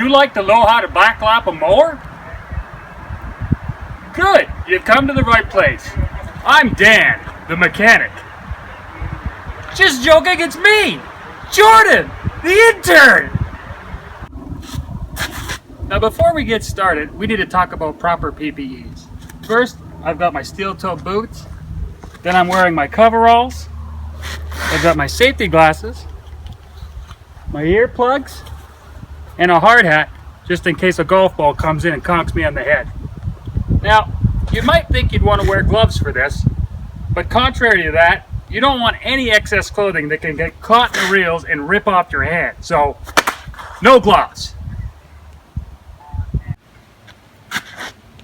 you like to know how to backlap a mower? Good, you've come to the right place. I'm Dan, the mechanic. Just joking, it's me, Jordan, the intern. Now before we get started, we need to talk about proper PPEs. First, I've got my steel-toe boots. Then I'm wearing my coveralls. I've got my safety glasses, my earplugs, and a hard hat, just in case a golf ball comes in and conks me on the head. Now, you might think you'd want to wear gloves for this, but contrary to that, you don't want any excess clothing that can get caught in the reels and rip off your hand. So, no gloves.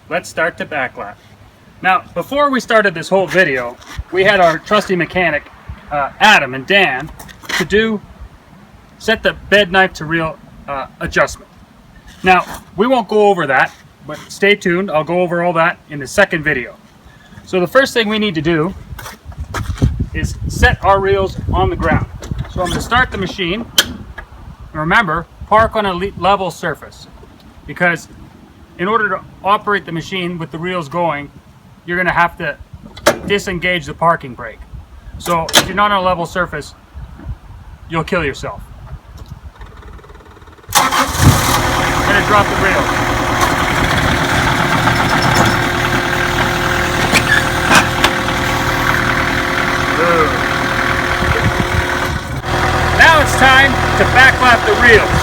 Let's start to backlap. Now, before we started this whole video, we had our trusty mechanic, Adam and Dan, to set the bed knife to reel adjustment. Now, we won't go over that, but stay tuned. I'll go over all that in the second video. So the first thing we need to do is set our reels on the ground. So I'm going to start the machine. Remember, park on a level surface, because in order to operate the machine with the reels going, you're going to have to disengage the parking brake. So if you're not on a level surface, you'll kill yourself. I'm going to drop the reel. Now it's time to backlap the reels.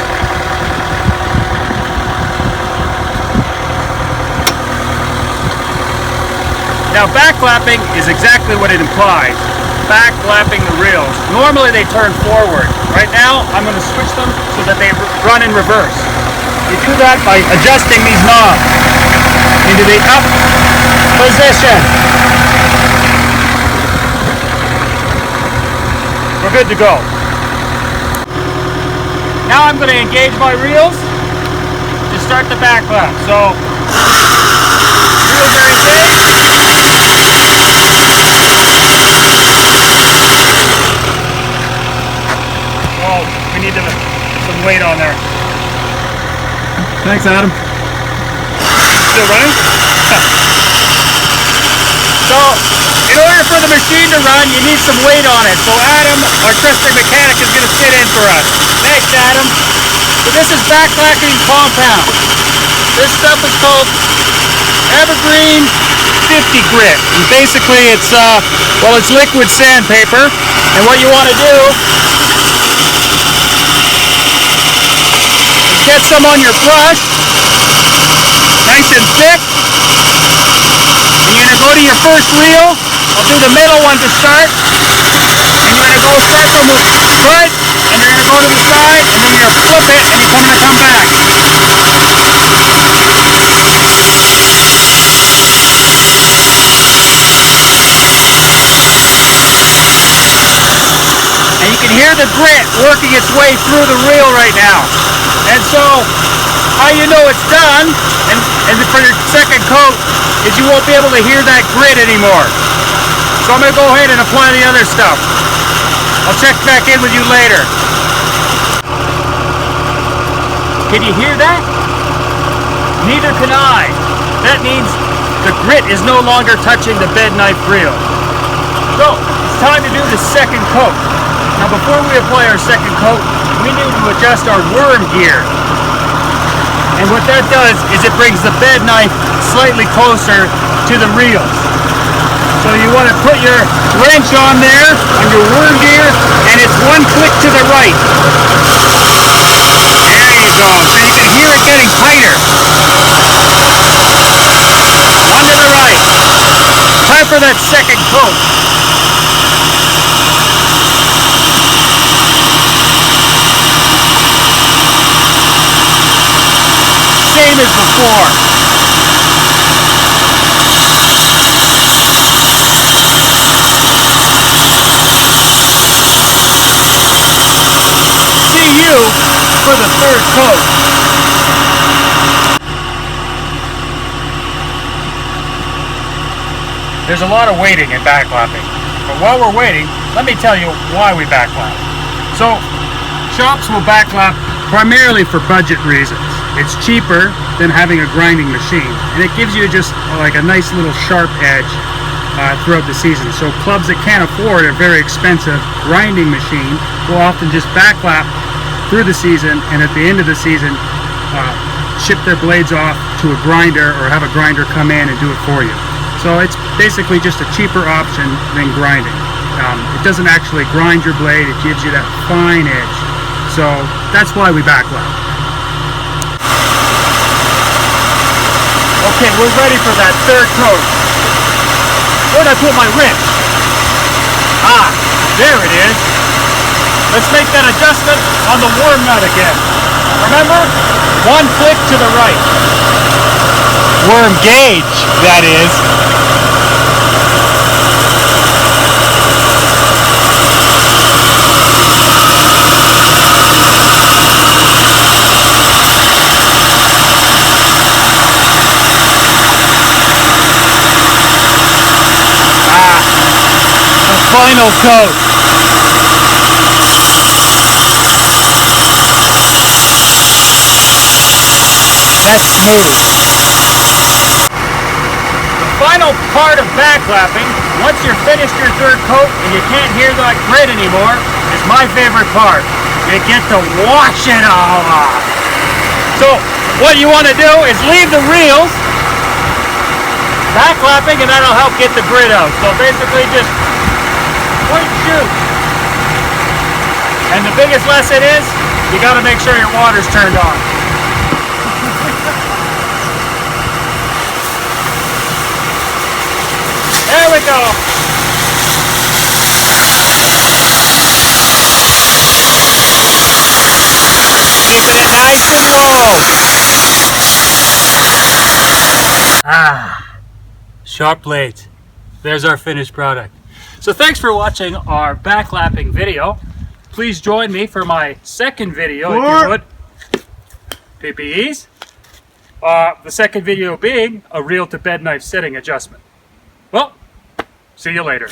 Now backlapping is exactly what it implies. Backlapping the reels. Normally they turn forward. Right now I'm going to switch them so that they run in reverse. You do that by adjusting these knobs into the up position. We're good to go. Now I'm going to engage my reels to start the backlap. So, reels are engaged. Oh, we need some weight on there. Thanks, Adam. Still running? So, in order for the machine to run, you need some weight on it. So Adam, our trusted mechanic, is going to sit in for us. Thanks, Adam. So this is backlapping compound. This stuff is called Evergreen 50 grit. And basically it's, it's liquid sandpaper. And what you want to do is get some on your brush, nice and thick. And you're going to go to your first reel. I'll do the middle one to start. And you're going to go start from the front, and you're going to go to the side, and then you're going to flip it, and you're going to come back. And you can hear the grit working its way through the reel right now. And so, how you know it's done, and for your second coat, is you won't be able to hear that grit anymore. So I'm going to go ahead and apply the other stuff. I'll check back in with you later. Can you hear that? Neither can I. That means the grit is no longer touching the bed knife reel. So, it's time to do the second coat. Now before we apply our second coat, we need to adjust our worm gear. And what that does is it brings the bed knife slightly closer to the reels. So you want to put your wrench on there, on your worm gear, and it's one click to the right. There you go. So you can hear it getting tighter. One to the right. Time for that second coat. Same as before. See you for the third coat. There's a lot of waiting in backlapping. But while we're waiting, let me tell you why we backlap. So, shops will backlap primarily for budget reasons. it's cheaper than having a grinding machine, and it gives you just like a nice little sharp edge throughout the season. So clubs that can't afford a very expensive grinding machine will often just backlap through the season, and at the end of the season ship their blades off to a grinder or have a grinder come in and do it for you. So it's basically just a cheaper option than grinding. It doesn't actually grind your blade, it gives you that fine edge. So that's why we backlap. Okay, we're ready for that third coat. Where'd I put my wrench? Ah, there it is. Let's make that adjustment on the worm nut again. Remember? One click to the right. Worm gauge, that is. Final coat. That's smooth. The final part of backlapping, once you're finished your third coat and you can't hear that grit anymore, is my favorite part. You get to wash it all off. So what you want to do is leave the reels backlapping, and that'll help get the grit out. So basically just point shoot. And the biggest lesson is, you got to make sure your water's turned on. There we go. Keeping it nice and low. Ah, sharp blades. There's our finished product. So thanks for watching our backlapping video. Please join me for my second video, if you would. PPEs. The second video being a reel to bed knife setting adjustment. Well, see you later.